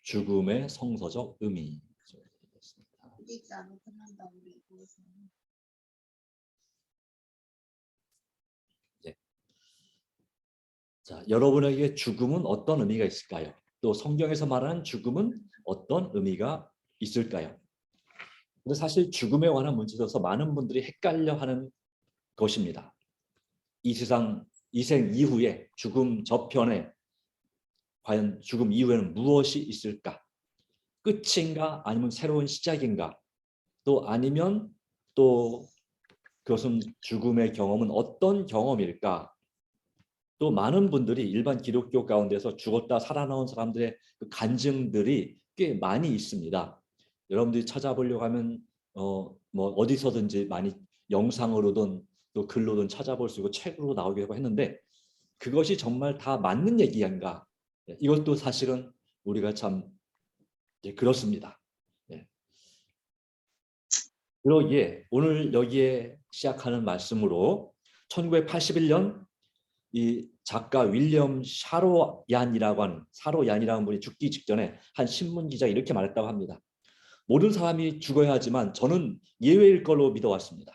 죽음의 성서적 의미. 네. 자, 여러분에게 죽음은 어떤 의미가 있을까요? 또 성경에서 말하는 죽음은 어떤 의미가 있을까요? 근데 사실 죽음에 관한 문제에 있어서 많은 분들이 헷갈려하는 것입니다. 이 세상, 이 생 이후에 죽음 저편에 과연 죽음 이후에는 무엇이 있을까? 끝인가? 아니면 새로운 시작인가? 또 아니면 또 그것은 죽음의 경험은 어떤 경험일까? 또 많은 분들이 일반 기독교 가운데서 죽었다 살아나온 사람들의 그 간증들이 꽤 많이 있습니다. 여러분들이 찾아보려고 하면 뭐 어디서든지 많이 영상으로든 또 글로든 찾아볼 수 있고 책으로 나오기도 했는데 그것이 정말 다 맞는 얘기인가? 이것도 사실은 우리가 참 그렇습니다. 그러기에 오늘 여기에 시작하는 말씀으로 1981년 이 작가 윌리엄 샤로얀이라는 분이 죽기 직전에 한 신문 기자가 이렇게 말했다고 합니다. 모든 사람이 죽어야 하지만 저는 예외일 걸로 믿어왔습니다.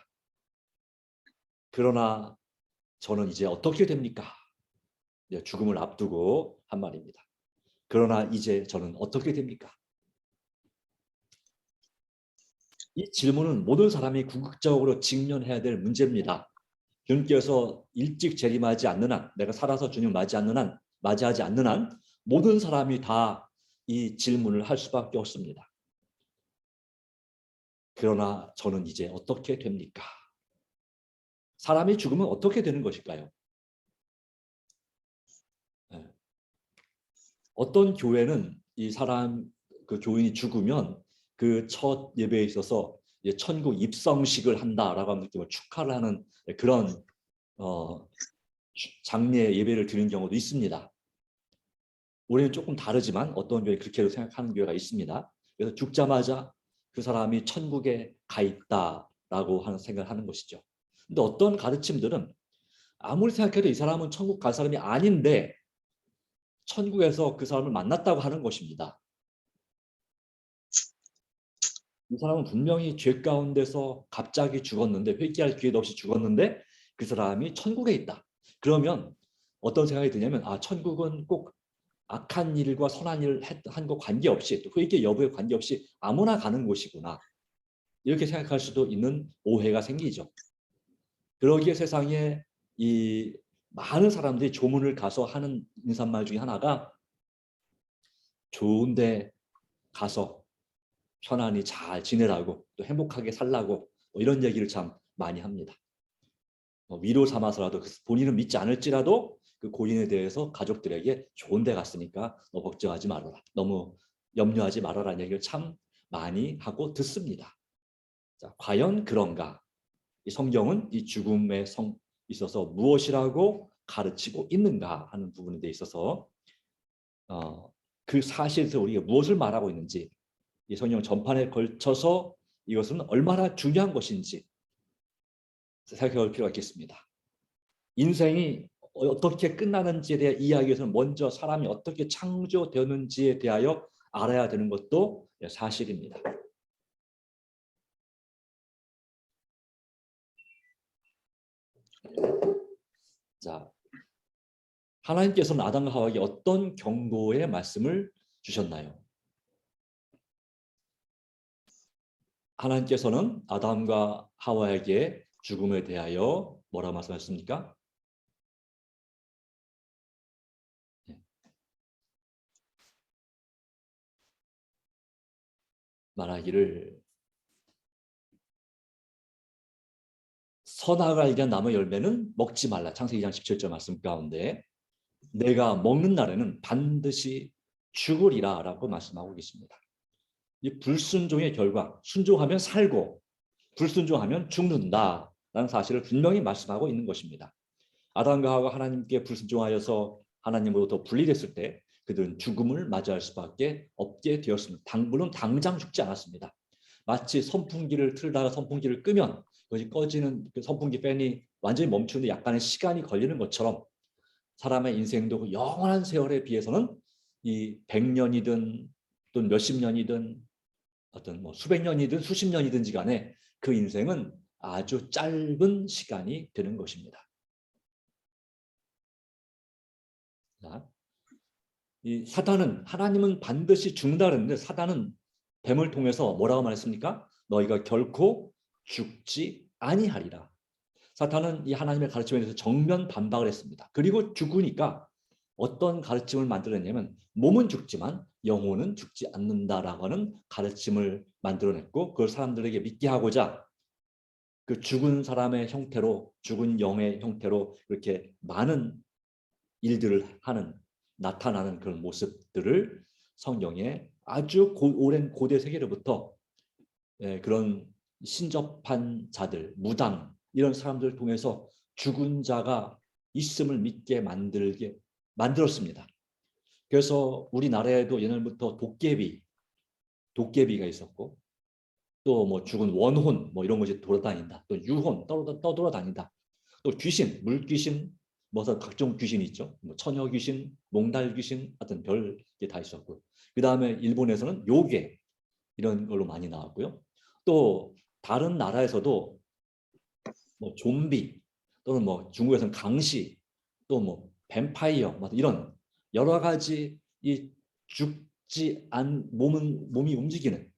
그러나 저는 이제 어떻게 됩니까? 죽음을 앞두고 한 말입니다. 그러나 이제 저는 어떻게 됩니까? 이 질문은 모든 사람이 궁극적으로 직면해야 될 문제입니다. 주님께서 일찍 재림하지 않는 한, 내가 살아서 주님을 맞이하지 않는 한 모든 사람이 다 이 질문을 할 수밖에 없습니다. 그러나 저는 이제 어떻게 됩니까? 사람이 죽으면 어떻게 되는 것일까요? 어떤 교회는 이 사람 그 교인이 죽으면 그 첫 예배에 있어서 천국 입성식을 한다라고 하는 느낌을 축하를 하는 그런 장례 예배를 드리는 경우도 있습니다. 우리는 조금 다르지만 어떤 교회 그렇게 생각하는 교회가 있습니다. 그래서 죽자마자 그 사람이 천국에 가 있다라고 하는 생각을 하는 것이죠. 근데 어떤 가르침들은 아무리 생각해도 이 사람은 천국 갈 사람이 아닌데 천국에서 그 사람을 만났다고 하는 것입니다. 이 사람은 분명히 죄 가운데서 갑자기 죽었는데 회개할 기회도 없이 죽었는데 그 사람이 천국에 있다. 그러면 어떤 생각이 드냐면 천국은 꼭 악한 일과 선한 일을 한 거 관계없이 또 회개 여부에 관계없이 아무나 가는 곳이구나. 이렇게 생각할 수도 있는 오해가 생기죠. 그러기에 세상에 이 많은 사람들이 조문을 가서 하는 인사말 중에 하나가 좋은데 가서 편안히 잘 지내라고 또 행복하게 살라고 이런 얘기를 참 많이 합니다. 위로 삼아서라도 본인은 믿지 않을지라도 그 고인에 대해서 가족들에게 좋은 데 갔으니까 너 걱정하지 말아라. 너무 염려하지 말아라는 얘기를 참 많이 하고 듣습니다. 자, 과연 그런가? 이 성경은 이 죽음에 있어서 무엇이라고 가르치고 있는가 하는 부분에 대해 있어서 그 사실에서 우리가 무엇을 말하고 있는지 이 성경 전판에 걸쳐서 이것은 얼마나 중요한 것인지 살펴볼 필요가 있겠습니다. 인생이 어떻게 끝나는지에 대한 이야기에서는 먼저 사람이 어떻게 창조되는지에 대하여 알아야 되는 것도 사실입니다. 자, 하나님께서는 아담과 하와에게 어떤 경고의 말씀을 주셨나요? 하나님께서는 아담과 하와에게 죽음에 대하여 뭐라고 말씀하셨습니까? 말하기를 선악을 알게 한 나무 열매는 먹지 말라. 창세기 2장 17절 말씀 가운데 내가 먹는 날에는 반드시 죽으리라 라고 말씀하고 계십니다. 이 불순종의 결과, 순종하면 살고 불순종하면 죽는다라는 사실을 분명히 말씀하고 있는 것입니다. 아담과 하와가 하나님께 불순종하여서 하나님으로부터 분리됐을 때 그들은 죽음을 맞이할 수밖에 없게 되었습니다. 물론 당장 죽지 않았습니다. 마치 선풍기를 틀다가 선풍기를 끄면 그것이 꺼지는 그 선풍기 팬이 완전히 멈추는데 약간의 시간이 걸리는 것처럼 사람의 인생도 그 영원한 세월에 비해서는 이 100년이든 또는 몇십 년이든 어떤 뭐 수백 년이든 수십 년이든지 간에 그 인생은 아주 짧은 시간이 되는 것입니다. 자, 이 사단은 하나님은 반드시 죽는다 그랬는데 사단은 뱀을 통해서 뭐라고 말했습니까? 너희가 결코 죽지 아니하리라. 사탄은 이 하나님의 가르침에 대해서 정면 반박을 했습니다. 그리고 죽으니까 어떤 가르침을 만들었냐면 몸은 죽지만 영혼은 죽지 않는다라고 하는 가르침을 만들어냈고 그걸 사람들에게 믿게 하고자 그 죽은 사람의 형태로 죽은 영의 형태로 이렇게 많은 일들을 하는 나타나는 그런 모습들을 성경에 아주 오랜 고대 세계로부터 그런 신접한 자들, 무당 이런 사람들을 통해서 죽은 자가 있음을 믿게 만들었습니다. 그래서 우리나라에도 옛날부터 도깨비가 있었고 또 뭐 죽은 원혼 뭐 이런 것이 돌아다닌다. 또 유혼 떠돌아다닌다. 또 귀신, 물귀신, 뭐 각종 귀신이 있죠. 뭐 처녀 귀신, 몽달 귀신 같은 별게 다 있었고. 그다음에 일본에서는 요괴 이런 걸로 많이 나왔고요. 또 다른 나라에서도 뭐 좀비 또는 뭐 중국에서는 강시 또 뭐 뱀파이어 뭐 이런 여러 가지 이 죽지 않 몸이 움직이는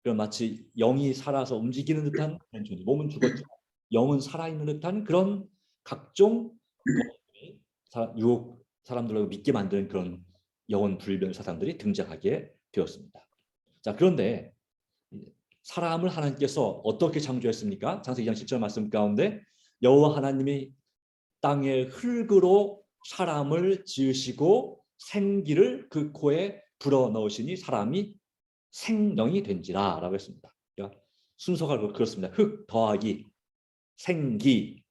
그런 마치 영이 살아서 움직이는 듯한 그런 존재. 몸은 죽었지만 영은 살아있는 듯한 그런 각종 것들이 유혹 사람들을 믿게 만드는 그런 영혼 불변 사상들이 등장하게 되었습니다. 자, 그런데 사람을 하나님께서 어떻게 창조했습니까? 창세기 2장 10절 말씀 가운데 여호와 하나님이 땅의 흙으로 사람을 지으시고 생기를 그 코에 불어넣으시니 사람이 생명이 된지라 라고 했습니다. 그러니까 순서가 그렇습니다. 흙 더하기 생기,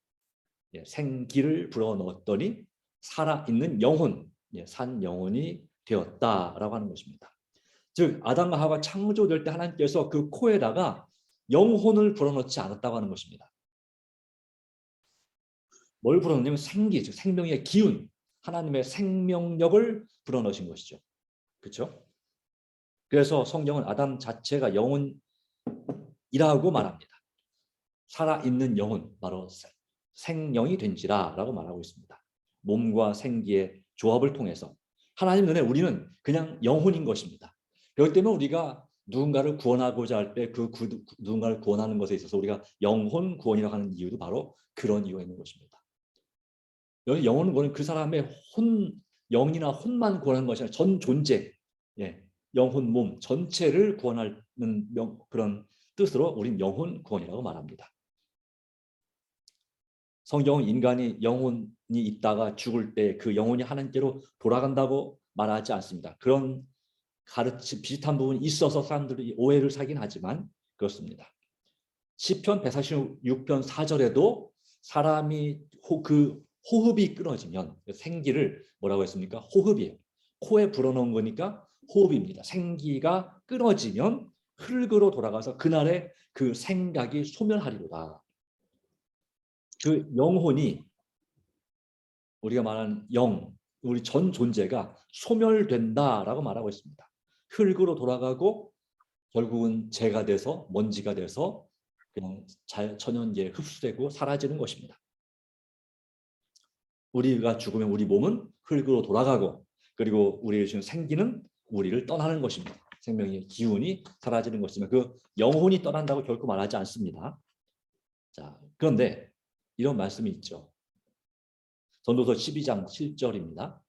생기를 불어넣었더니 살아있는 영혼, 산 영혼이 되었다라고 하는 것입니다. 즉 아담과 하와가 창조될 때 하나님께서 그 코에다가 영혼을 불어넣지 않았다고 하는 것입니다. 뭘 불어넣냐면 생기, 즉 생명의 기운, 하나님의 생명력을 불어넣으신 것이죠. 그렇죠? 그래서 성경은 아담 자체가 영혼이라고 말합니다. 살아있는 영혼, 바로 생령이 된지라 라고 말하고 있습니다. 몸과 생기의 조합을 통해서 하나님 눈에 우리는 그냥 영혼인 것입니다. 그렇기 때문에 우리가 누군가를 구원하고자 할 때 그 누군가를 구원하는 것에 있어서 우리가 영혼 구원이라고 하는 이유도 바로 그런 이유가 있는 것입니다. 여기 영혼 구원은 그 사람의 영이나 혼만 구원하는 것이 아니라 전 존재, 영혼 몸 전체를 구원하는 그런 뜻으로 우린 영혼 구원이라고 말합니다. 성경은 인간이 영혼이 있다가 죽을 때 그 영혼이 하나님께로 돌아간다고 말하지 않습니다. 그런 비슷한 부분이 있어서 사람들이 오해를 사긴 하지만 그렇습니다. 시편 146편 4절에도 사람이 그 호흡이 끊어지면 생기를 뭐라고 했습니까? 호흡이에요. 코에 불어넣은 거니까 호흡입니다. 생기가 끊어지면 흙으로 돌아가서 그날의 그 생각이 소멸하리로다. 그 영혼이 우리가 말하는 우리 전 존재가 소멸된다라고 말하고 있습니다. 흙으로 돌아가고 결국은 재가 돼서 먼지가 돼서 그냥 천연기에 흡수되고 사라지는 것입니다. 우리가 죽으면 우리 몸은 흙으로 돌아가고 그리고 우리의 지금 생기는 우리를 떠나는 것입니다. 생명의 기운이 사라지는 것이지만 그 영혼이 떠난다고 결코 말하지 않습니다. 자, 그런데 이런 말씀이 있죠. 전도서 12장 7절입니다.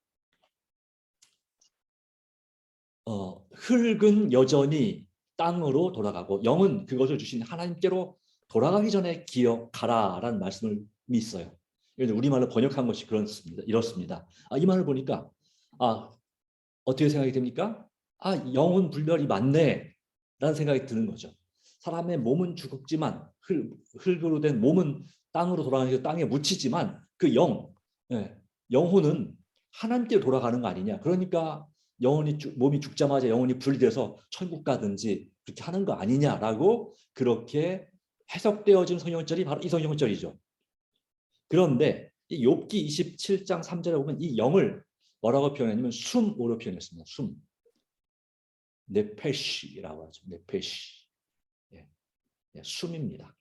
흙은 여전히 땅으로 돌아가고 영은 그것을 주신 하나님께로 돌아가기 전에 기억하라라는 말씀을 있어요. 우리말로 번역한 것이 이렇습니다. 이 말을 보니까 어떻게 생각이 됩니까? 영혼 불멸이 맞네 라는 생각이 드는 거죠. 사람의 몸은 죽었지만 흙으로 된 몸은 땅으로 돌아가는 땅에 묻히지만 그 영혼은 하나님께로 돌아가는 거 아니냐. 그러니까 몸이 죽자마자 영혼이 분리돼서 천국 가든지 그렇게 하는 거 아니냐라고 그렇게 해석되어진 성경절이 바로 이 성경절이죠. 그런데 이 욥기 27장 3절에 보면 이 영을 뭐라고 표현했냐면 숨으로 표현했습니다. 숨. 네페시라고 하죠. 네페시. 예, 예, 숨입니다.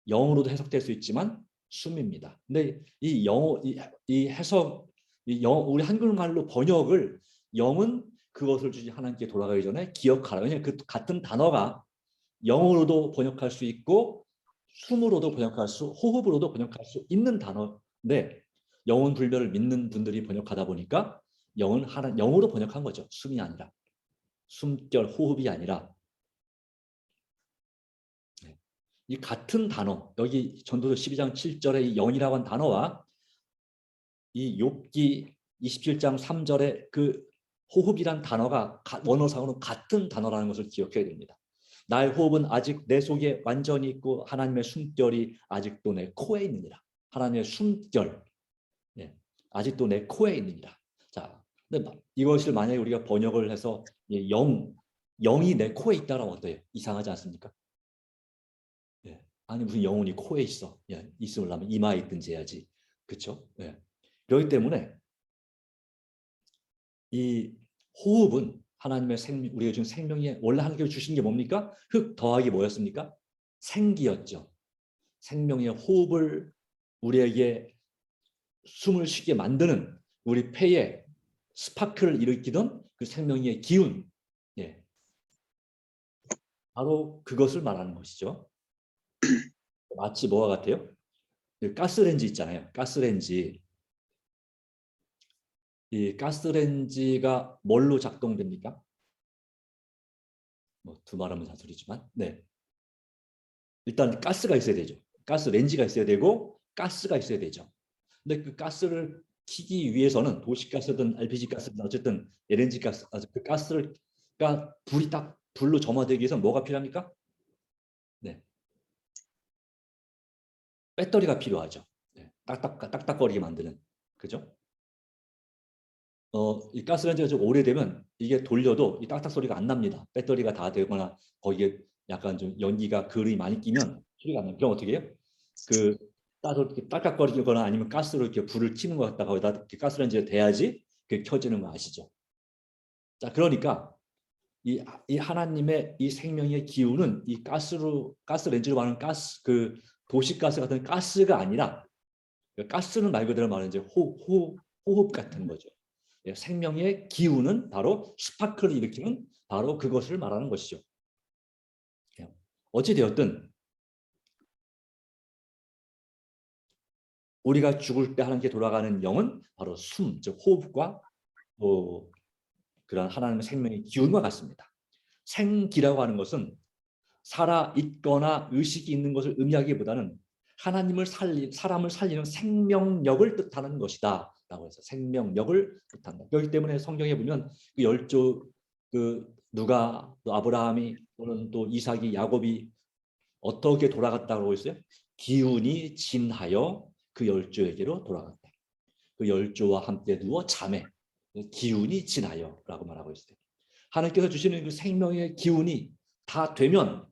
영어로도 해석될 수 있지만 숨입니다. 근데 이 영어 이 해석 우리 한글말로 번역을 영은 그것을 주지 하나님께 돌아가기 전에 기억하라. 왜냐하면 그 같은 단어가 영어로도 번역할 수 있고 숨으로도 호흡으로도 번역할 수 있는 단어인데 영혼 불멸을 믿는 분들이 번역하다 보니까 영은 영어로 번역한 거죠. 숨이 아니라 숨결 호흡이 아니라 이 같은 단어 여기 전도서 12장 7절의 이 영이라고 한 단어와 이 욥기 27장 3절의 그 호흡이란 단어가 원어상으로 같은 단어라는 것을 기억해야 됩니다. 나의 호흡은 아직 내 속에 완전히 있고 하나님의 숨결이 아직도 내 코에 있느니라. 하나님의 숨결 아직도 내 코에 있느니라. 자, 근데 이것을 만약에 우리가 번역을 해서 영이 내 코에 있다라면 어때요? 이상하지 않습니까? 아니 무슨 영혼이 코에 있어? 있으려면 이마에 있든지 해야지. 그렇죠? 그렇기 때문에 이 호흡은 하나님의 생명, 우리가 지금 생명이 원래 하나님께서 주신 게 뭡니까? 흙 더하기 뭐였습니까? 생기였죠. 생명의 호흡을 우리에게 숨을 쉬게 만드는 우리 폐에 스파크를 일으키던 그 생명의 기운, 바로 그것을 말하는 것이죠. 마치 뭐와 같아요? 가스레인지 있잖아요. 가스레인지. 이 가스레인지가 뭘로 작동됩니까? 뭐 두 말하면 사소리지만, 일단 가스가 있어야 되죠. 가스레인지가 있어야 되고 가스가 있어야 되죠. 근데 그 가스를 키기 위해서는 도시가스든 LPG 가스든 어쨌든 LNG 가스, 그 가스를 불이 딱 불로 점화되기 위해서 뭐가 필요합니까? 배터리가 필요하죠. 딱딱거리게 만드는, 그죠? 이 가스레인지가 좀 오래되면 이게 돌려도 이 딱딱 소리가 안 납니다. 배터리가 다 되거나 거기에 약간 좀 연기가 그을이 많이 끼면 소리가 안 나요. 그럼 어떻게 해요? 그 따로 이렇게 딱딱거리거나 아니면 가스로 이렇게 불을 켜는 것 같다가 거기다 이렇게 가스레인지에 대야지 그게 켜지는 거 아시죠? 자, 그러니까 이 하나님의 이 생명의 기운은 이 가스레인지로 말하는 가스, 그 도시가스 같은 가스가 아니라 가스는 말 그대로 말하는 이제 호흡 같은 거죠. 생명의 기운은 바로 스파크를 일으키는 바로 그것을 말하는 것이죠. 어찌되었든 우리가 죽을 때 하나님께 돌아가는 영은 바로 숨, 즉 호흡과 또 그런 하나님의 생명의 기운과 같습니다. 생기라고 하는 것은 살아 있거나 의식이 있는 것을 의미하기보다는 사람을 살리는 생명력을 뜻하는 것이다. 라고 해서 생명력을 뜻한다. 그렇기 때문에 성경에 보면 그 열조 누가 또 아브라함이 또는 또 이삭이 야곱이 어떻게 돌아갔다고 했어요? 기운이 진하여 그 열조에게로 돌아갔다. 그 열조와 함께 누워 잠에 기운이 진하여라고 말하고 있어요. 하나님께서 주시는 그 생명의 기운이 다 되면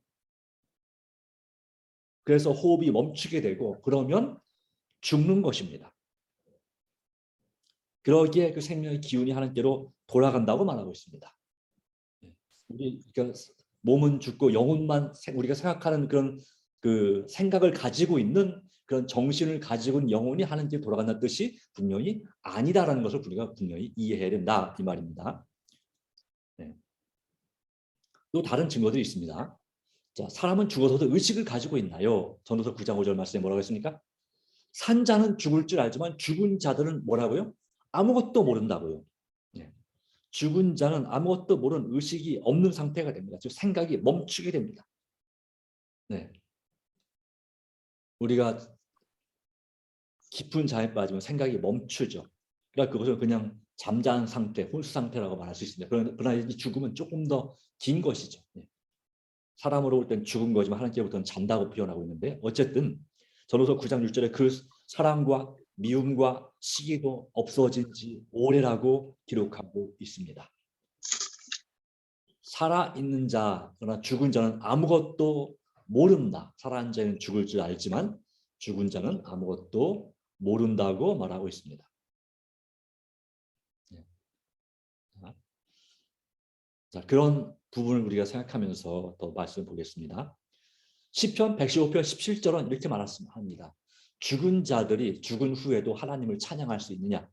그래서 호흡이 멈추게 되고 그러면 죽는 것입니다. 그러기에 그 생명의 기운이 하나님께로 돌아간다고 말하고 있습니다. 우리 그러니까 몸은 죽고 영혼만 우리가 생각하는 그런 그 생각을 가지고 있는 그런 정신을 가지고 있는 영혼이 하나님께 돌아간다는 뜻이 분명히 아니다라는 것을 우리가 분명히 이해해야 된다 이 말입니다. 또 다른 증거들이 있습니다. 자, 사람은 죽어서도 의식을 가지고 있나요? 전도서 9장 5절 말씀에 뭐라고 했습니까? 산자는 죽을 줄 알지만 죽은 자들은 뭐라고요? 아무것도 모른다고요. 죽은 자는 아무것도 모르는 의식이 없는 상태가 됩니다. 즉 생각이 멈추게 됩니다. 우리가 깊은 잠에 빠지면 생각이 멈추죠. 그러니까 그것을 그냥 잠자는 상태, 혼수 상태라고 말할 수 있습니다. 그러나 이 죽음은 조금 더 긴 것이죠. 사람으로 볼 땐 죽은 거지만 하나님께부터는 잔다고 표현하고 있는데 어쨌든 전도서 9장 6절에 그 사랑과 미움과 시기도 없어진 지 오래라고 기록하고 있습니다. 살아있는 자, 그러나 죽은 자는 아무것도 모른다. 살아있는 자는 죽을 줄 알지만 죽은 자는 아무것도 모른다고 말하고 있습니다. 자, 그런 부분을 우리가 생각하면서 더 말씀을 보겠습니다. 시편 115편 17절은 이렇게 말합니다. 죽은 자들이 죽은 후에도 하나님을 찬양할 수 있느냐?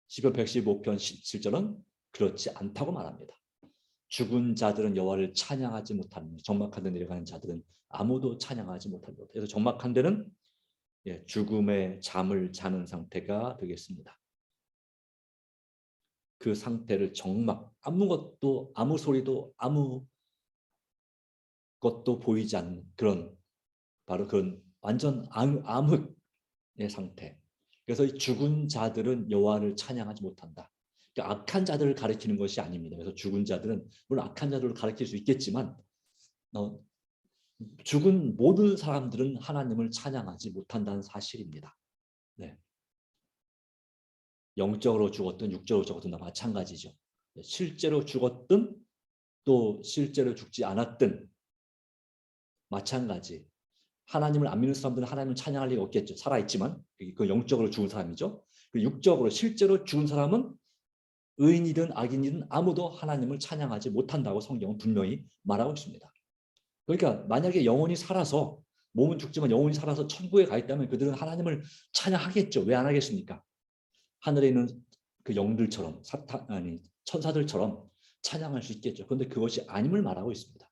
시편 115편 17절은 그렇지 않다고 말합니다. 죽은 자들은 여호와를 찬양하지 못하는, 적막한 데 내려가는 자들은 아무도 찬양하지 못합니다. 그래서 적막한 데는 죽음의 잠을 자는 상태가 되겠습니다. 그 상태를 적막, 아무것도, 아무 소리도, 아무 것도 보이지 않는 그런, 바로 그런 완전 암흑의 상태. 그래서 이 죽은 자들은 여호와를 찬양하지 못한다. 그러니까 악한 자들을 가리키는 것이 아닙니다. 그래서 죽은 자들은 물론 악한 자들을 가리킬 수 있겠지만 죽은 모든 사람들은 하나님을 찬양하지 못한다는 사실입니다. 네. 영적으로 죽었든 육적으로 죽었든 다 마찬가지죠. 실제로 죽었든 또 실제로 죽지 않았든 마찬가지. 하나님을 안 믿는 사람들은 하나님을 찬양할 리가 없겠죠. 살아있지만 그 영적으로 죽은 사람이죠. 그 육적으로 실제로 죽은 사람은 의인이든 악인이든 아무도 하나님을 찬양하지 못한다고 성경은 분명히 말하고 있습니다. 그러니까 만약에 영혼이 살아서, 몸은 죽지만 영혼이 살아서 천국에 가 있다면 그들은 하나님을 찬양하겠죠. 왜 안 하겠습니까? 하늘에 있는 그 영들처럼, 천사들처럼 찬양할 수 있겠죠. 그런데 그것이 아님을 말하고 있습니다.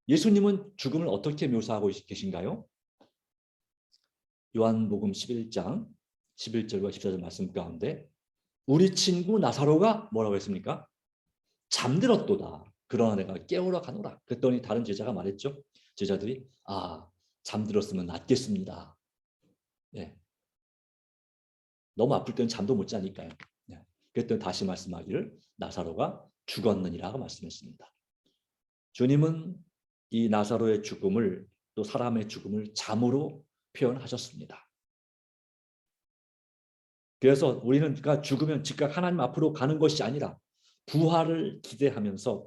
예수님은 죽음을 어떻게 묘사하고 계신가요? 요한복음 11장 11절과 14절 말씀 가운데 우리 친구 나사로가 뭐라고 했습니까? 잠들었도다. 그러나 내가 깨우러 가노라. 그랬더니 다른 제자가 말했죠. 제자들이 잠들었으면 낫겠습니다. 네. 너무 아플 때는 잠도 못 자니까요. 네. 그랬더니 다시 말씀하기를 나사로가 죽었느니라고 말씀했습니다. 주님은 이 나사로의 죽음을, 또 사람의 죽음을 잠으로 표현하셨습니다. 그래서 우리는 그러니까 죽으면 즉각 하나님 앞으로 가는 것이 아니라 부활을 기대하면서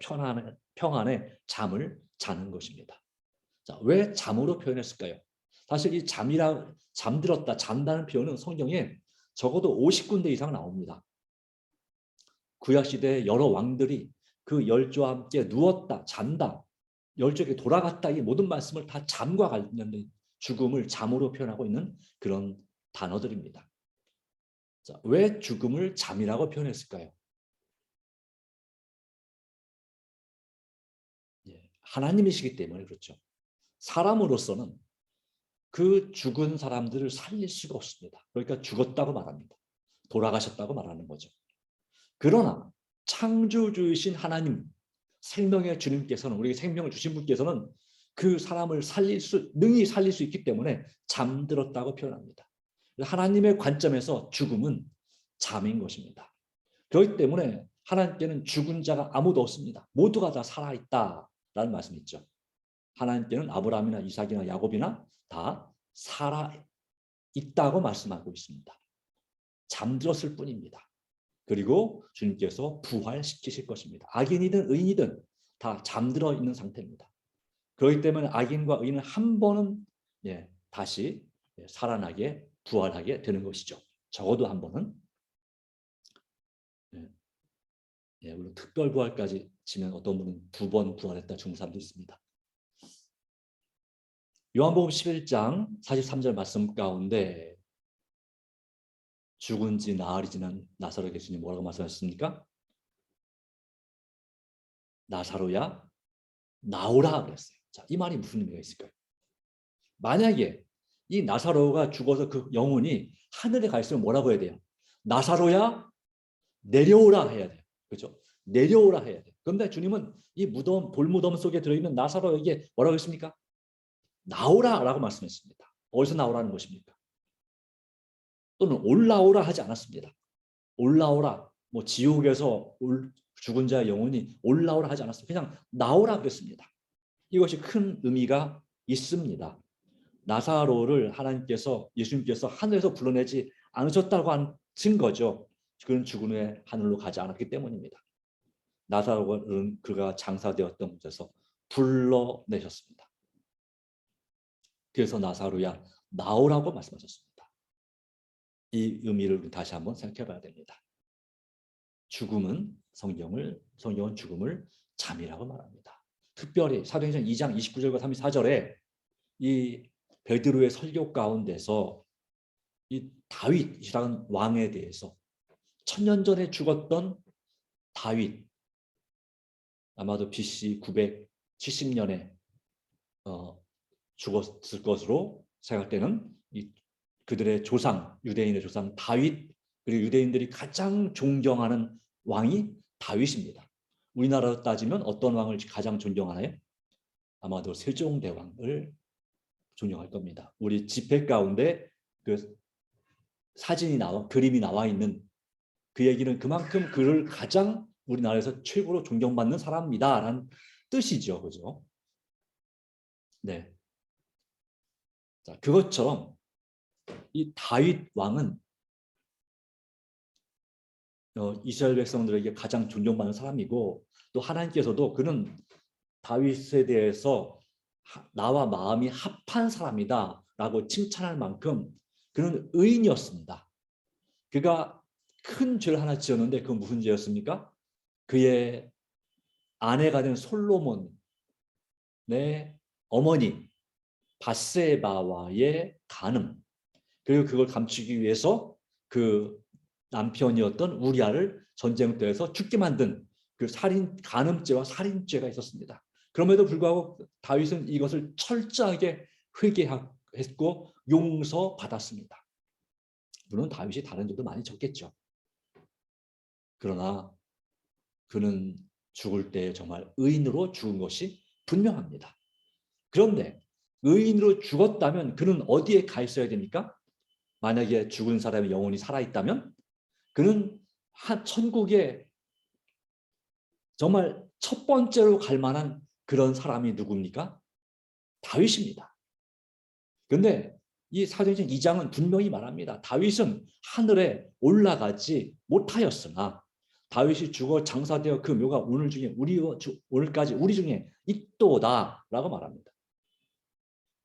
평안의 잠을 자는 것입니다. 자, 왜 잠으로 표현했을까요? 사실 이 잠들었다, 잔다는 표현은 성경에 적어도 50군데 이상 나옵니다. 구약시대의 여러 왕들이 그 열조와 함께 누웠다, 잔다, 열조에게 돌아갔다, 이 모든 말씀을 다 잠과 관련된 죽음을 잠으로 표현하고 있는 그런 단어들입니다. 자, 왜 죽음을 잠이라고 표현했을까요? 하나님이시기 때문에 그렇죠. 사람으로서는 그 죽은 사람들을 살릴 수가 없습니다. 그러니까 죽었다고 말합니다. 돌아가셨다고 말하는 거죠. 그러나 창조주이신 하나님, 생명의 주님께서는, 우리에게 생명을 주신 분께서는 그 사람을 능히 살릴 수 있기 때문에 잠들었다고 표현합니다. 하나님의 관점에서 죽음은 잠인 것입니다. 그렇기 때문에 하나님께는 죽은 자가 아무도 없습니다. 모두가 다 살아있다라는 말씀이 있죠. 하나님께는 아브라함이나 이삭이나 야곱이나 다 살아있다고 말씀하고 있습니다. 잠들었을 뿐입니다. 그리고 주님께서 부활시키실 것입니다. 악인이든 의인이든 다 잠들어 있는 상태입니다. 그렇기 때문에 악인과 의인은 한 번은 다시 살아나게, 부활하게 되는 것이죠. 적어도 한 번은. 물론 특별 부활까지 치면 어떤 분은 2번 부활했다 죽는 사람도 있습니다. 요한복음 11장 43절 말씀 가운데 죽은 지 나흘이 지난 나사로 예수님 뭐라고 말씀하셨습니까? 나사로야 나오라 그랬어요. 자, 이 말이 무슨 의미가 있을까요? 만약에 이 나사로가 죽어서 그 영혼이 하늘에 가 있으면 뭐라고 해야 돼요? 나사로야 내려오라 해야 돼요. 그렇죠? 내려오라 해야 돼요. 그런데 주님은 이 무덤, 돌무덤 속에 들어있는 나사로에게 뭐라고 했습니까? 나오라라고 말씀했습니다. 어디서 나오라는 것입니까? 또는 올라오라 하지 않았습니다. 올라오라, 뭐 지옥에서 죽은 자의 영혼이 올라오라 하지 않았습니다. 그냥 나오라 그랬습니다. 이것이 큰 의미가 있습니다. 나사로를 하나님께서, 예수님께서 하늘에서 불러내지 않으셨다고 한 증거죠. 그는 죽은 후에 하늘로 가지 않았기 때문입니다. 나사로는 그가 장사되었던 곳에서 불러내셨습니다. 그래서 나사로야 나오라고 말씀하셨습니다. 이 의미를 다시 한번 생각해 봐야 됩니다. 죽음은 성경은 죽음을 잠이라고 말합니다. 특별히 사도행전 2장 29절과 34절에 이 베드로의 설교 가운데서 이 다윗이라는 왕에 대해서 1000년 전에 죽었던 다윗, 아마도 BC 970년에 죽었을 것으로 생각되는 그들의 조상, 유대인의 조상 다윗, 그리고 유대인들이 가장 존경하는 왕이 다윗입니다. 우리나라로 따지면 어떤 왕을 가장 존경하나요? 아마도 세종대왕을 존경할 겁니다. 우리 집회 가운데 그 그림이 나와 있는 그 얘기는 그만큼 그를 가장 우리나라에서 최고로 존경받는 사람이다라는 뜻이죠, 그죠? 네. 자, 그것처럼 이 다윗 왕은 이스라엘 백성들에게 가장 존경받는 사람이고, 또 하나님께서도 그는 다윗에 대해서 나와 마음이 합한 사람이다라고 칭찬할 만큼 그는 의인이었습니다. 그가 큰 죄를 하나 지었는데 그건 무슨 죄였습니까? 그의 아내가 된 솔로몬의 어머니 밧세바와의 간음, 그리고 그걸 감추기 위해서 그 남편이었던 우리아를 전쟁터에서 죽게 만든 그 간음죄와 살인죄가 있었습니다. 그럼에도 불구하고 다윗은 이것을 철저하게 회개했고 용서받았습니다. 물론 다윗이 다른 죄도 많이 졌겠죠. 그러나 그는 죽을 때 정말 의인으로 죽은 것이 분명합니다. 그런데 의인으로 죽었다면 그는 어디에 가 있어야 됩니까? 만약에 죽은 사람의 영혼이 살아있다면 그는 천국에 정말 첫 번째로 갈 만한 그런 사람이 누굽니까? 다윗입니다. 그런데 이 사도행전 2장은 분명히 말합니다. 다윗은 하늘에 올라가지 못하였으나 다윗이 죽어 장사되어 그 묘가 오늘까지 우리 중에 있도다라고 말합니다.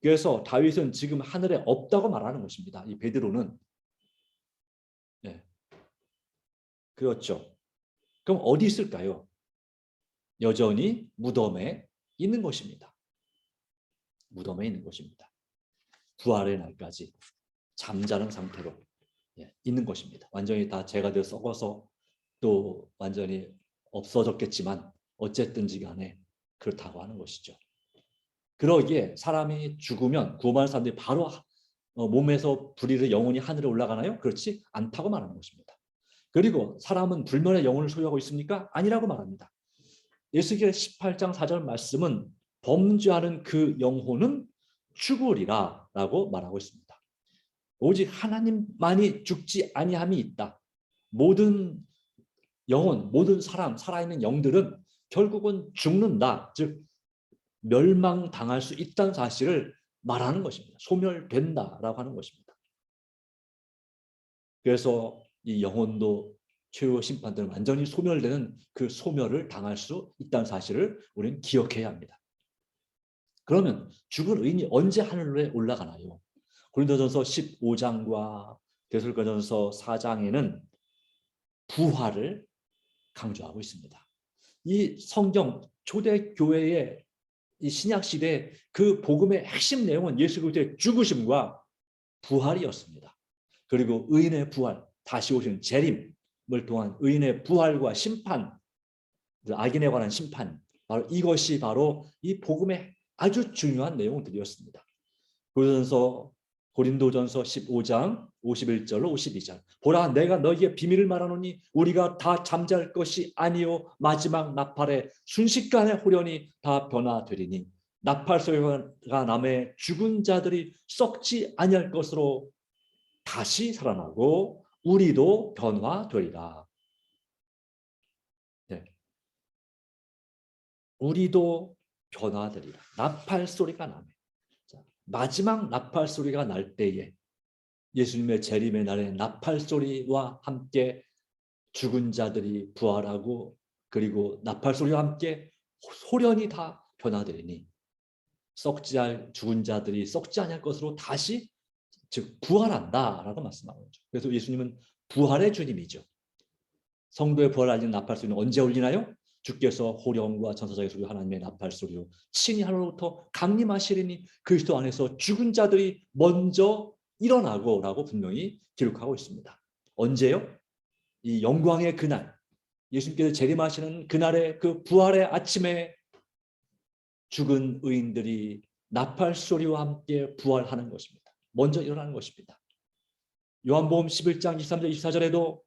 그래서 다윗은 지금 하늘에 없다고 말하는 것입니다. 이 베드로는. 네. 그렇죠. 그럼 어디 있을까요? 여전히 무덤에 있는 것입니다. 무덤에 있는 것입니다. 부활의 날까지 잠자는 상태로 있는 것입니다. 완전히 다 죄가 되어 썩어서 또 완전히 없어졌겠지만 어쨌든지 간에 그렇다고 하는 것이죠. 그러기에 사람이 죽으면 구원받는 사람들이 바로 몸에서 불의를 영혼이 하늘에 올라가나요? 그렇지 않다고 말하는 것입니다. 그리고 사람은 불멸의 영혼을 소유하고 있습니까? 아니라고 말합니다. 에스겔 18장 4절 말씀은 범죄하는 그 영혼은 죽으리라 라고 말하고 있습니다. 오직 하나님만이 죽지 아니함이 있다. 모든 영혼, 모든 사람, 살아있는 영들은 결국은 죽는다. 즉 멸망당할 수 있다는 사실을 말하는 것입니다. 소멸된다라고 하는 것입니다. 그래서 이 영혼도 최후 심판 때는 완전히 소멸되는 그 소멸을 당할 수 있다는 사실을 우리는 기억해야 합니다. 그러면 죽은 의인이 언제 하늘에 올라가나요? 고린도전서 15장과 데살로니가전서 4장에는 부활을 강조하고 있습니다. 이 성경 초대 교회의 이 신약 시대 그 복음의 핵심 내용은 예수 그리스도의 죽으심과 부활이었습니다. 그리고 의인의 부활, 다시 오신 재림을 통한 의인의 부활과 심판, 악인에 관한 심판, 바로 이것이 바로 이 복음의 아주 중요한 내용들이었습니다. 고린도전서 15장 51절로 52절. 보라, 내가 너희에게 비밀을 말하노니 우리가 다 잠잘 것이 아니요 마지막 나팔에 순식간에 후련히 다 변화되리니 나팔 소리가 나매 죽은 자들이 썩지 아니할 것으로 다시 살아나고 우리도 변화되리라. 네. 우리도 변화되리라. 나팔 소리가 나매. 마지막 나팔 소리가 날 때에 예수님의 재림의 날에 나팔 소리와 함께 죽은 자들이 부활하고 그리고 나팔 소리와 함께 소련이 다 변화되리니 죽은 자들이 썩지 않을 것으로 다시 즉 부활한다라고 말씀하고 있죠. 그래서 예수님은 부활의 주님이죠. 성도의 부활을 알리는 나팔 소리는 언제 울리나요? 주께서 호령과 천사장의 소리 하나님의 나팔 소리로 친히 하늘로부터 강림하시리니 그리스도 안에서 죽은 자들이 먼저 일어나고 라고 분명히 기록하고 있습니다. 언제요? 이 영광의 그날, 예수님께서 재림하시는 그날의 그 부활의 아침에 죽은 의인들이 나팔 소리와 함께 부활하는 것입니다. 먼저 일어나는 것입니다. 요한복음 11장 23절 24절에도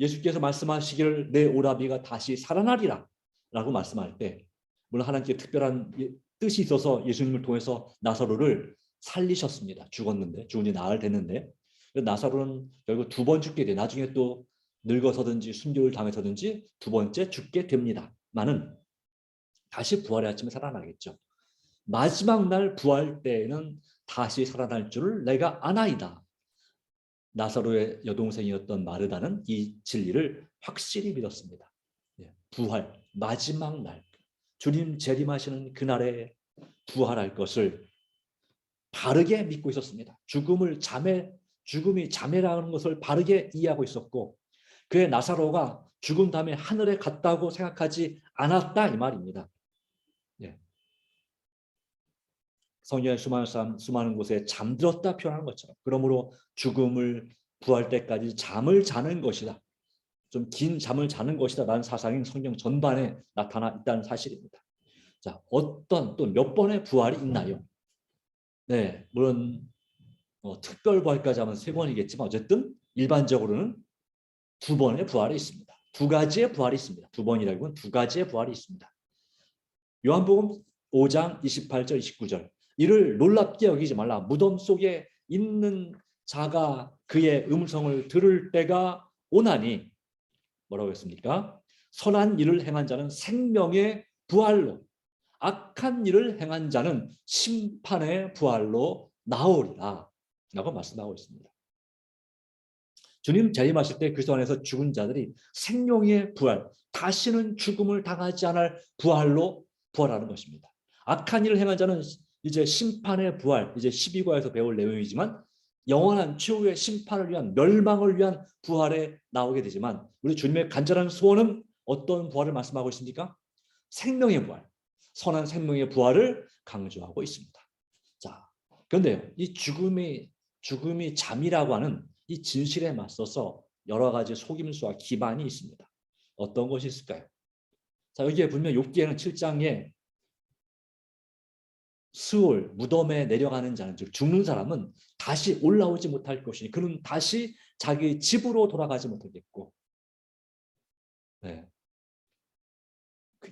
예수께서 말씀하시기를 내 오라비가 다시 살아나리라 라고 말씀할 때, 물론 하나님께 특별한 뜻이 있어서 예수님을 통해서 나사로를 살리셨습니다. 죽었는데, 죽은 지 나흘 됐는데, 나사로는 결국 두 번 죽게 돼. 나중에 또 늙어서든지 순교를 당해서든지 두 번째 죽게 됩니다. 많은 다시 부활의 아침에 살아나겠죠. 마지막 날 부활 때에는 다시 살아날 줄을 내가 아나이다. 나사로의 여동생이었던 마르다는 이 진리를 확실히 믿었습니다. 부활, 마지막 날, 주님 재림하시는 그날에 부활할 것을 바르게 믿고 있었습니다. 죽음이 자매라는 것을 바르게 이해하고 있었고, 그의 나사로가 죽은 다음에 하늘에 갔다고 생각하지 않았다 이 말입니다. 성경의 수많은 곳에 잠들었다 표현하는 것처럼, 그러므로 죽음을 부활 때까지 잠을 자는 것이다, 좀 긴 잠을 자는 것이다 라는 사상이 성경 전반에 나타나 있다는 사실입니다. 자, 어떤 또 몇 번의 부활이 있나요? 네, 물론 특별 부활까지 하면 3번이겠지만 어쨌든 일반적으로는 2번의 부활이 있습니다. 2가지의 부활이 있습니다. 2번이라기보다는 2가지의 부활이 있습니다. 요한복음 5장 28절 29절, 이를 놀랍게 여기지 말라. 무덤 속에 있는 자가 그의 음성을 들을 때가 오나니, 뭐라고 했습니까? 선한 일을 행한 자는 생명의 부활로, 악한 일을 행한 자는 심판의 부활로 나오리라 라고 말씀하고 있습니다. 주님 재림하실 때 그리스도 안에서 죽은 자들이 생명의 부활, 다시는 죽음을 당하지 않을 부활로 부활하는 것입니다. 악한 일을 행한 자는 이제 심판의 부활, 이제 12과에서 배울 내용이지만 영원한 최후의 심판을 위한, 멸망을 위한 부활에 나오게 되지만, 우리 주님의 간절한 소원은 어떤 부활을 말씀하고 있습니까? 생명의 부활, 선한 생명의 부활을 강조하고 있습니다. 자, 그런데 이 죽음이 잠이라고 하는 이 진실에 맞서서 여러 가지 속임수와 기반이 있습니다. 어떤 것이 있을까요? 자, 여기에 보면 욥기에는 7장에 스올, 무덤에 내려가는 자는, 즉 죽는 사람은 다시 올라오지 못할 것이니 그는 다시 자기 집으로 돌아가지 못하겠고,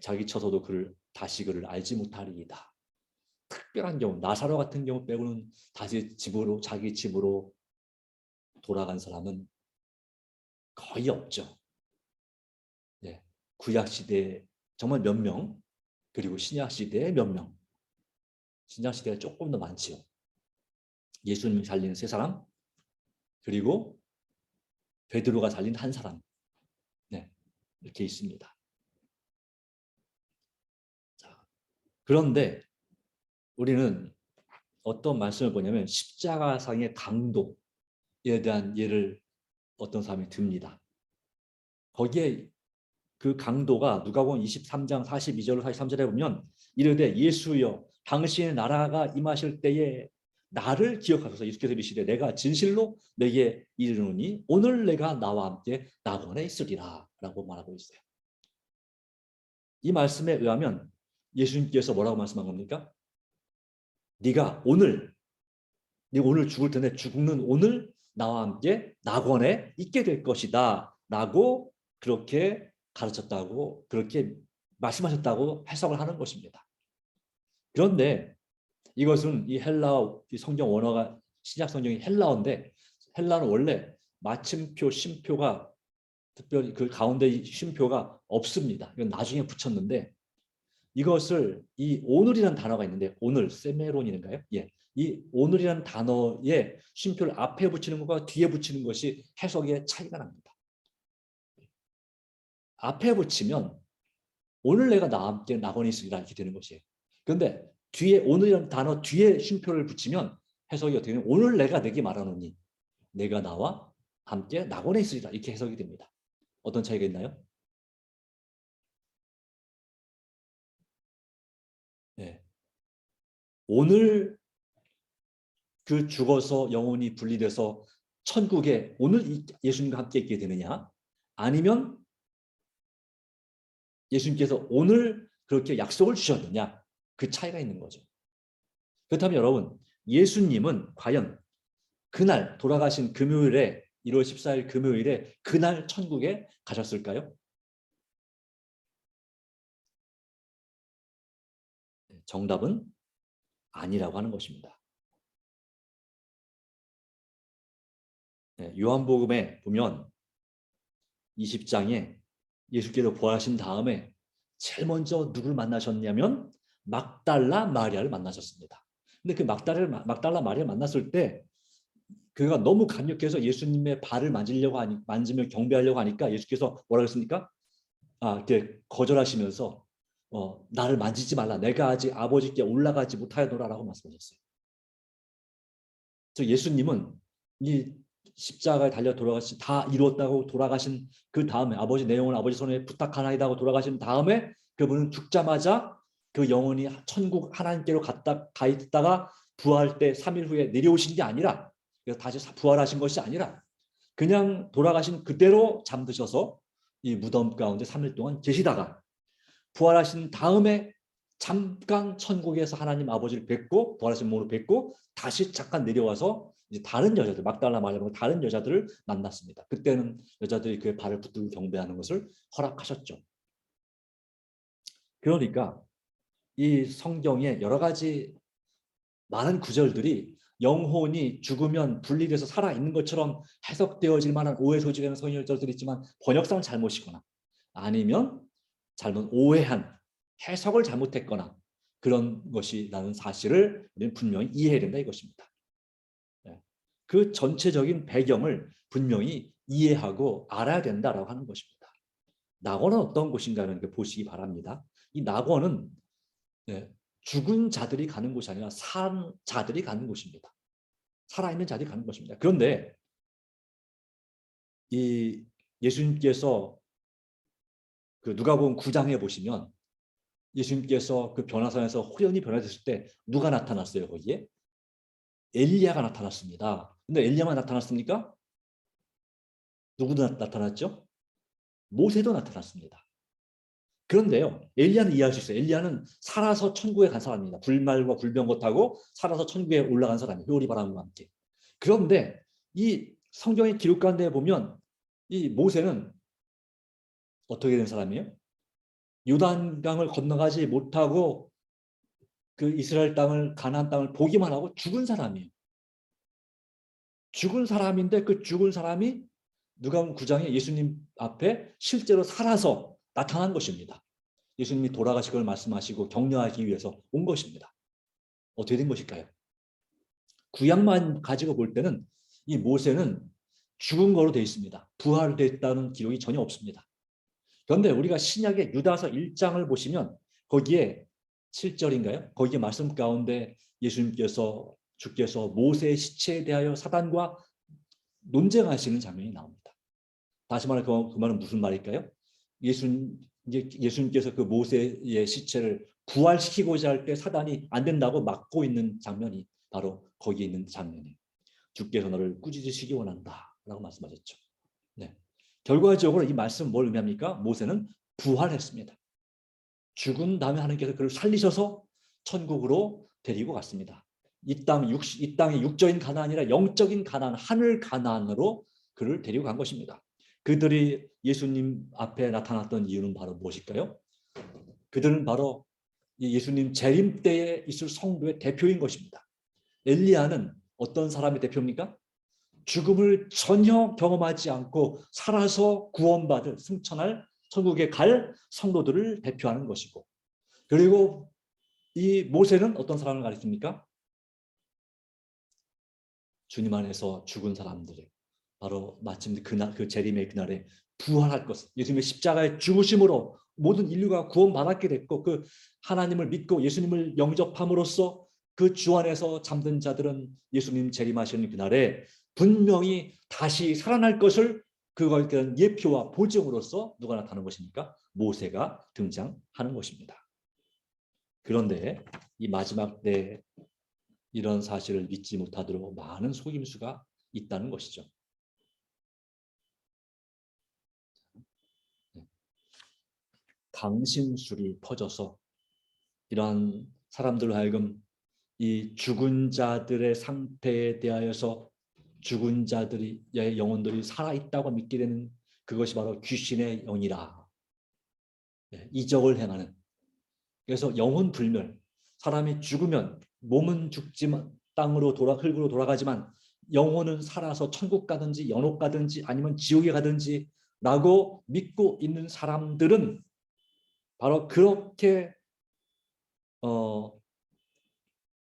자기 처소도 다시 그를 알지 못하리이다. 특별한 경우, 나사로 같은 경우 빼고는 다시 자기 집으로 돌아간 사람은 거의 없죠. 구약 시대에 정말 몇 명, 그리고 신약 시대에 몇 명, 신약 시대가 조금 더 많지요. 예수님이 살린 3사람, 그리고 베드로가 살린 1사람, 이렇게 있습니다. 자, 그런데 우리는 어떤 말씀을 보냐면 십자가상의 강도에 대한 예를 어떤 사람이 듭니다. 거기에 그 강도가 누가복음 23장 42절 43절에 보면 이르되 예수여 당신의 나라가 임하실 때에 나를 기억하소서. 예수께서 이르시되 내가 진실로 내게 이르노니 오늘 내가 나와 함께 낙원에 있으리라 라고 말하고 있어요. 이 말씀에 의하면 예수님께서 뭐라고 말씀한 겁니까? 네가 오늘 죽을 텐데 죽는 오늘 나와 함께 낙원에 있게 될 것이다 라고 그렇게 가르쳤다고, 그렇게 말씀하셨다고 해석을 하는 것입니다. 그런데 이것은 이 성경 원어가, 신약 성경이 헬라어인데, 헬라어는 원래 마침표, 쉼표가 특별히 그 가운데 쉼표가 없습니다. 이건 나중에 붙였는데, 이것을 이 오늘이라는 단어가 있는데, 오늘 세메론인가요? 이 오늘이라는 단어에 쉼표를 앞에 붙이는 것과 뒤에 붙이는 것이 해석의 차이가 납니다. 앞에 붙이면 오늘 내가 나와 함께 낙원에 있으리라 이렇게 되는 것이에요. 그런데 뒤에 오늘이라는 단어 뒤에 쉼표를 붙이면 해석이 어떻게 되면 오늘 내가 내게 말하노니 내가 나와 함께 낙원에 있으리라 이렇게 해석이 됩니다. 어떤 차이가 있나요? 네. 오늘 그 죽어서 영혼이 분리돼서 천국에 오늘 예수님과 함께 있게 되느냐, 아니면 예수님께서 오늘 그렇게 약속을 주셨느냐, 그 차이가 있는 거죠. 그렇다면 여러분, 예수님은 과연 그날 돌아가신 금요일에 1월 14일 금요일에 그날 천국에 가셨을까요? 정답은 아니라고 하는 것입니다. 요한복음에 보면 20장에 예수께서 부활하신 다음에 제일 먼저 누굴 만나셨냐면 막달라 마리아를 만나셨습니다. 근데 그 막달라 마리아를 만났을 때 그가 너무 강력해서 예수님의 발을 만지며 경배하려고 하니까 예수께서 뭐라 그랬습니까? 이렇게 거절하시면서 나를 만지지 말라. 내가 아직 아버지께 올라가지 못하였노라라고 말씀하셨어요. 예수님은 이 십자가에 달려 돌아가신 다 이루었다고 돌아가신 그 다음에 아버지 내 영혼을 아버지 손에 부탁하나이다 하고 돌아가신 다음에 그분은 죽자마자 그 영혼이 천국 하나님께로 가 있다가 부활할 때 3일 후에 내려오신 게 아니라 다시 부활하신 것이 아니라 그냥 돌아가신 그대로 잠드셔서 이 무덤 가운데 3일 동안 계시다가 부활하신 다음에 잠깐 천국에서 하나님 아버지를 뵙고 부활하신 몸으로 뵙고 다시 잠깐 내려와서 이제 다른 여자들 막달라 마리아와 다른 여자들을 만났습니다. 그때는 여자들이 그의 발을 붙들고 경배하는 것을 허락하셨죠. 그러니까 이 성경에 여러 가지 많은 구절들이 영혼이 죽으면 분리돼서 살아있는 것처럼 해석되어질 만한 오해 소지가 있는 성경절들이 있지만 번역상 잘못이거나 아니면 잘못 오해한 해석을 잘못했거나 그런 것이라는 사실을 우리는 분명히 이해해야 된다 이것입니다. 그 전체적인 배경을 분명히 이해하고 알아야 된다라고 하는 것입니다. 낙원은 어떤 곳인가를 보시기 바랍니다. 이 낙원은 죽은 자들이 가는 곳이 아니라 산 자들이 가는 곳입니다. 살아있는 자들이 가는 것입니다. 그런데 이 예수님께서 그 누가복음 9장에 보시면 예수님께서 그 변화산에서 호련히 변화됐을 때 누가 나타났어요? 거기에 엘리야가 나타났습니다. 근데 엘리야만 나타났습니까? 누구도 나타났죠? 모세도 나타났습니다. 그런데요, 엘리야는 이해할 수 있어요. 엘리야는 살아서 천국에 간 사람입니다. 불말과 불병거 타고 살아서 천국에 올라간 사람이에요. 효리 바람과 함께. 그런데 이 성경의 기록 가운데 보면 이 모세는 어떻게 된 사람이에요? 요단강을 건너가지 못하고 그 이스라엘 땅을 가나안 땅을 보기만 하고 죽은 사람이에요. 죽은 사람인데 그 죽은 사람이 누가복음 9장에 예수님 앞에 실제로 살아서 나타난 것입니다. 예수님이 돌아가실 걸 말씀하시고 격려하기 위해서 온 것입니다. 어떻게 된 것일까요? 구약만 가지고 볼 때는 이 모세는 죽은 거로 되어 있습니다. 부활됐다는 기록이 전혀 없습니다. 그런데 우리가 신약의 유다서 1장을 보시면 거기에 7절인가요? 거기에 말씀 가운데 예수님께서 주께서 모세의 시체에 대하여 사단과 논쟁하시는 장면이 나옵니다. 다시 말해 그 말은 무슨 말일까요? 예수님께서 그 모세의 시체를 부활시키고자 할 때 사단이 안 된다고 막고 있는 장면이 바로 거기에 있는 장면이에요. 주께서 너를 꾸짖으시기 원한다라고 말씀하셨죠. 네. 결과적으로 이 말씀은 뭘 의미합니까? 모세는 부활했습니다. 죽은 다음에 하나님께서 그를 살리셔서 천국으로 데리고 갔습니다. 이 땅의 육적인 가나안이 아니라 영적인 가나안, 하늘 가나안으로 그를 데리고 간 것입니다. 그들이 예수님 앞에 나타났던 이유는 바로 무엇일까요? 그들은 바로 예수님 재림 때에 있을 성도의 대표인 것입니다. 엘리야는 어떤 사람의 대표입니까? 죽음을 전혀 경험하지 않고 살아서 구원받을 승천할 천국에 갈 성도들을 대표하는 것이고, 그리고 이 모세는 어떤 사람을 가리킵니까? 주님 안에서 죽은 사람들을 바로 마침 그 재림의 그날에 부활할 것, 예수님의 십자가의 죽으심으로 모든 인류가 구원받았게 됐고 그 하나님을 믿고 예수님을 영접함으로써 그 주 안에서 잠든 자들은 예수님 재림하시는 그날에 분명히 다시 살아날 것을 그거에 대한 예표와 보증으로서 누가 나타나는 것입니까? 모세가 등장하는 것입니다. 그런데 이 마지막 때 이런 사실을 믿지 못하도록 많은 속임수가 있다는 것이죠. 강신술이 퍼져서 이러한 사람들로 하여금 이 죽은 자들의 상태에 대하여서 죽은 자들의 영혼들이 살아있다고 믿게 되는 그것이 바로 귀신의 영이라. 이적을 행하는. 그래서 영혼 불멸. 사람이 죽으면 몸은 죽지만 땅으로 흙으로 돌아가지만 영혼은 살아서 천국 가든지 연옥 가든지 아니면 지옥에 가든지 라고 믿고 있는 사람들은 바로 그렇게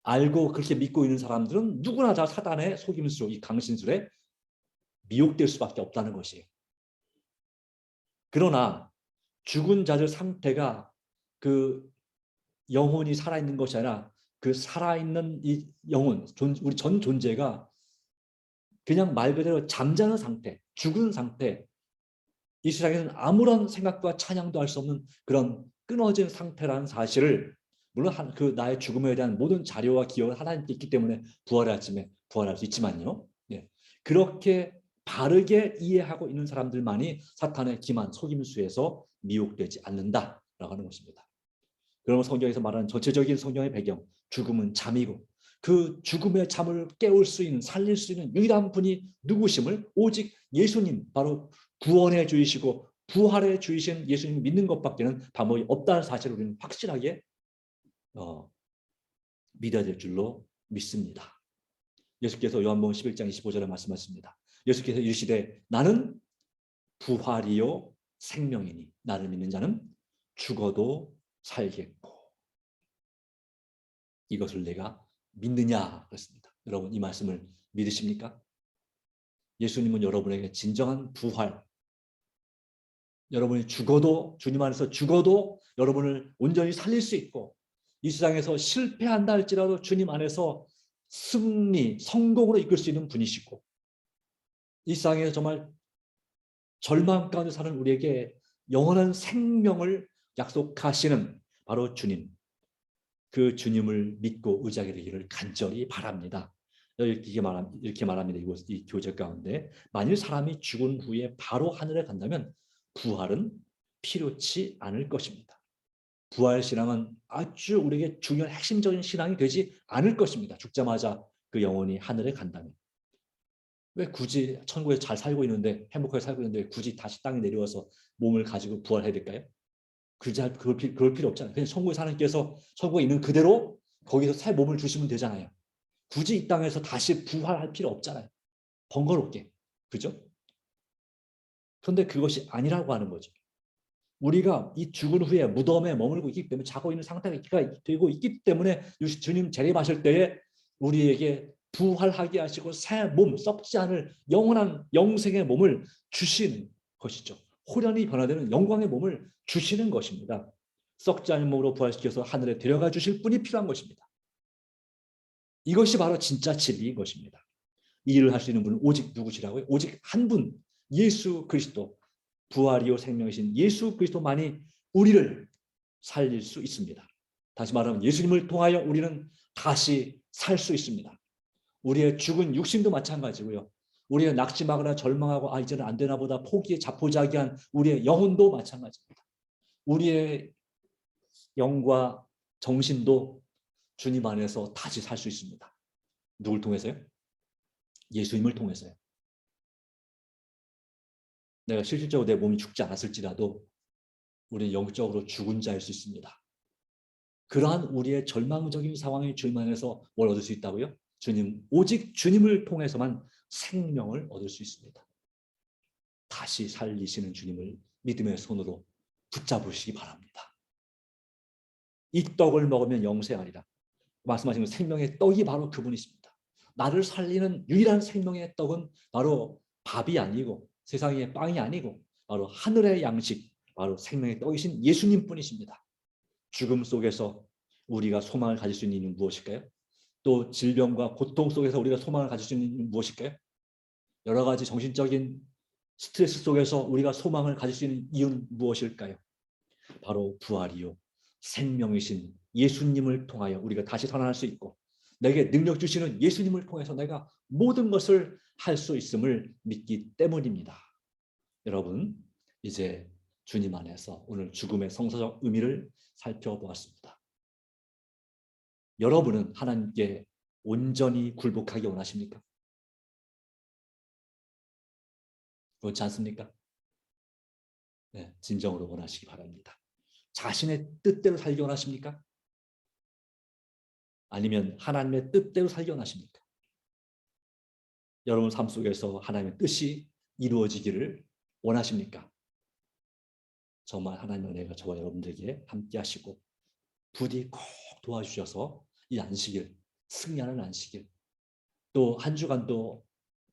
알고 그렇게 믿고 있는 사람들은 누구나 다 사단의 속임수, 이 강신술에 미혹될 수밖에 없다는 것이에요. 그러나 죽은 자들 상태가 그 영혼이 살아있는 것이 아니라 그 살아있는 이 영혼, 우리 전 존재가 그냥 말 그대로 잠자는 상태, 죽은 상태, 이 세상에는 아무런 생각과 찬양도 할 수 없는 그런 끊어진 상태라는 사실을 물론 그 나의 죽음에 대한 모든 자료와 기억은 하나님께 있기 때문에 부활의 아침에 부활할 수 있지만요. 예. 그렇게 바르게 이해하고 있는 사람들만이 사탄의 기만 속임수에서 미혹되지 않는다라고 하는 것입니다. 그러면 성경에서 말하는 전체적인 성경의 배경, 죽음은 잠이고 그 죽음의 잠을 깨울 수 있는, 살릴 수 있는 유일한 분이 누구심을 오직 예수님, 바로 구원해 주이시고 부활해 주이신 예수님 믿는 것밖에는 방법이 없다는 사실을 우리는 확실하게 믿어야 될 줄로 믿습니다. 예수께서 요한복음 11장 25절에 말씀하십니다. 예수께서 이르시되 나는 부활이요 생명이니 나를 믿는 자는 죽어도 살겠고 이것을 내가 믿느냐 그랬습니다. 여러분 이 말씀을 믿으십니까? 예수님은 여러분에게 진정한 부활, 여러분이 죽어도 주님 안에서 죽어도 여러분을 온전히 살릴 수 있고 이 세상에서 실패한다 할지라도 주님 안에서 승리, 성공으로 이끌 수 있는 분이시고 이 세상에서 정말 절망 가운데 사는 우리에게 영원한 생명을 약속하시는 바로 주님, 그 주님을 믿고 의지하게 되기를 간절히 바랍니다. 이렇게 말합니다. 이 교재 가운데 만일 사람이 죽은 후에 바로 하늘에 간다면 부활은 필요치 않을 것입니다. 부활 신앙은 아주 우리에게 중요한 핵심적인 신앙이 되지 않을 것입니다. 죽자마자 그 영혼이 하늘에 간다면. 왜 굳이 천국에서 잘 살고 있는데 행복하게 살고 있는데 굳이 다시 땅에 내려와서 몸을 가지고 부활해야 될까요? 그럴 필요 없잖아요. 그냥 천국의 하나님께서 천국에 있는 그대로 거기서 새 몸을 주시면 되잖아요. 굳이 이 땅에서 다시 부활할 필요 없잖아요. 번거롭게. 그죠? 그런데 그것이 아니라고 하는 거죠. 우리가 이 죽은 후에 무덤에 머물고 있기 때문에 자고 있는 상태가 되고 있기 때문에 주님 재림하실 때에 우리에게 부활하게 하시고 새 몸, 썩지 않을 영원한 영생의 몸을 주시는 것이죠. 호련히 변화되는 영광의 몸을 주시는 것입니다. 썩지 않은 몸으로 부활시켜서 하늘에 데려가 주실 분이 필요한 것입니다. 이것이 바로 진짜 진리인 것입니다. 이 일을 할 수 있는 분은 오직 누구시라고요? 오직 한 분, 예수 그리스도, 부활이요 생명이신 예수 그리스도만이 우리를 살릴 수 있습니다. 다시 말하면 예수님을 통하여 우리는 다시 살 수 있습니다. 우리의 죽은 육신도 마찬가지고요. 우리의 낙심하거나 절망하고 이제는 안 되나 보다 포기에 자포자기한 우리의 영혼도 마찬가지입니다. 우리의 영과 정신도 주님 안에서 다시 살 수 있습니다. 누굴 통해서요? 예수님을 통해서요. 내가 실질적으로 내 몸이 죽지 않았을지라도 우리는 영적으로 죽은 자일 수 있습니다. 그러한 우리의 절망적인 상황의 주님 안에서 뭘 얻을 수 있다고요? 오직 주님을 통해서만 생명을 얻을 수 있습니다. 다시 살리시는 주님을 믿음의 손으로 붙잡으시기 바랍니다. 이 떡을 먹으면 영생하리라. 말씀하신 생명의 떡이 바로 그분이십니다. 나를 살리는 유일한 생명의 떡은 바로 밥이 아니고 세상의 빵이 아니고 바로 하늘의 양식, 바로 생명의 떡이신 예수님 뿐이십니다. 죽음 속에서 우리가 소망을 가질 수 있는 이유는 무엇일까요? 또 질병과 고통 속에서 우리가 소망을 가질 수 있는 이유는 무엇일까요? 여러 가지 정신적인 스트레스 속에서 우리가 소망을 가질 수 있는 이유는 무엇일까요? 바로 부활이요 생명이신 예수님을 통하여 우리가 다시 살아날 수 있고, 내게 능력 주시는 예수님을 통해서 내가 모든 것을 할 수 있음을 믿기 때문입니다. 여러분, 이제 주님 안에서 오늘 죽음의 성서적 의미를 살펴보았습니다. 여러분은 하나님께 온전히 굴복하기 원하십니까? 그렇지 않습니까? 네, 진정으로 원하시기 바랍니다. 자신의 뜻대로 살기 원하십니까? 아니면 하나님의 뜻대로 살기 원하십니까? 여러분 삶 속에서 하나님의 뜻이 이루어지기를 원하십니까? 정말 하나님의 은혜가 저와 여러분들에게 함께 하시고 부디 꼭 도와주셔서 이 안식일, 승리하는 안식일, 또 한 주간도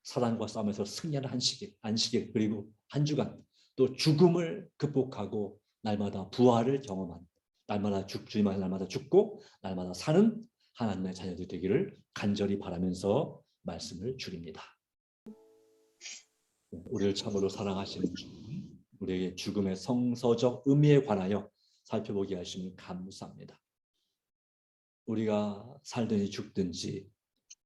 사단과 싸움에서 승리하는 안식일, 그리고 한 주간 또 죽음을 극복하고 날마다 부활을 경험한, 날마다 주님의 날마다 죽고 날마다 사는 하나님의 자녀들 되기를 간절히 바라면서 말씀을 드립니다. 우리를 참으로 사랑하시는 주님, 우리에게 죽음의 성서적 의미에 관하여 살펴보게 하시니 감사합니다. 우리가 살든지 죽든지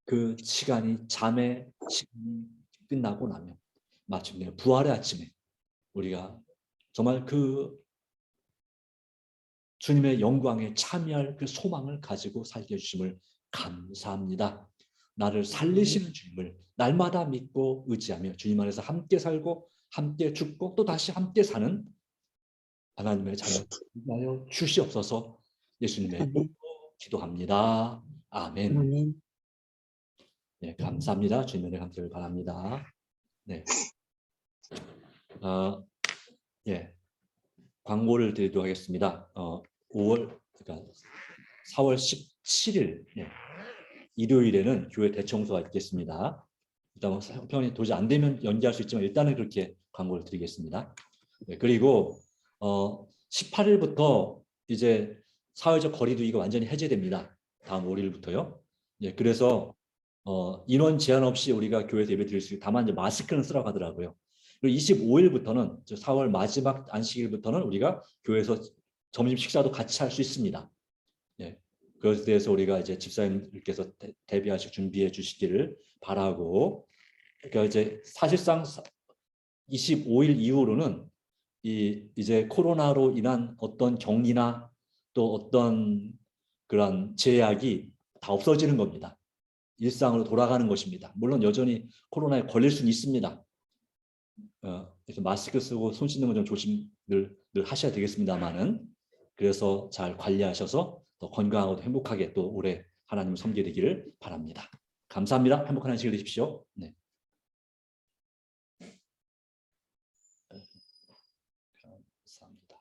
그 시간이 잠의 시간이 끝나고 나면 마침내 부활의 아침에 우리가 정말 그 주님의 영광에 참여할 그 소망을 가지고 살게 해주심을 감사합니다. 나를 살리시는 주님을 날마다 믿고 의지하며 주님 안에서 함께 살고 함께 죽고 또 다시 함께 사는 하나님의 자녀 되어 주시옵소서. 예수님의 이름으로 기도합니다. 아멘. 아멘. 네, 감사합니다. 주님의 함께를 바랍니다. 네, 예, 광고를 드리도록 하겠습니다. 5월, 그러니까 4월 17일 일요일에는 교회 대청소가 있겠습니다. 일단 형편이 도저히 안 되면 연기할 수 있지만 일단은 그렇게 광고를 드리겠습니다. 네, 그리고 18일부터 이제 사회적 거리두기가 완전히 해제됩니다. 다음 월요일부터요. 예, 그래서 인원 제한 없이 우리가 교회에서 예배 드릴 수 있고, 다만 이제 마스크는 쓰라고 하더라고요. 그리고 25일부터는 4월 마지막 안식일부터는 우리가 교회에서 점심 식사도 같이 할 수 있습니다. 예, 그것에 대해서 우리가 이제 집사님들께서 대비하시 준비해 주시기를 바라고, 그러니까 이제 사실상 25일 이후로는 이제 코로나로 인한 어떤 격리나 또 어떤 그런 제약이 다 없어지는 겁니다. 일상으로 돌아가는 것입니다. 물론 여전히 코로나에 걸릴 수는 있습니다. 그래서 마스크 쓰고 손 씻는 건 좀 조심 늘 하셔야 되겠습니다만은, 그래서 잘 관리하셔서 더 건강하고 행복하게 또 올해 하나님을 섬기게 되기를 바랍니다. 감사합니다. 행복한 안식일 되십시오. 네. 감사합니다.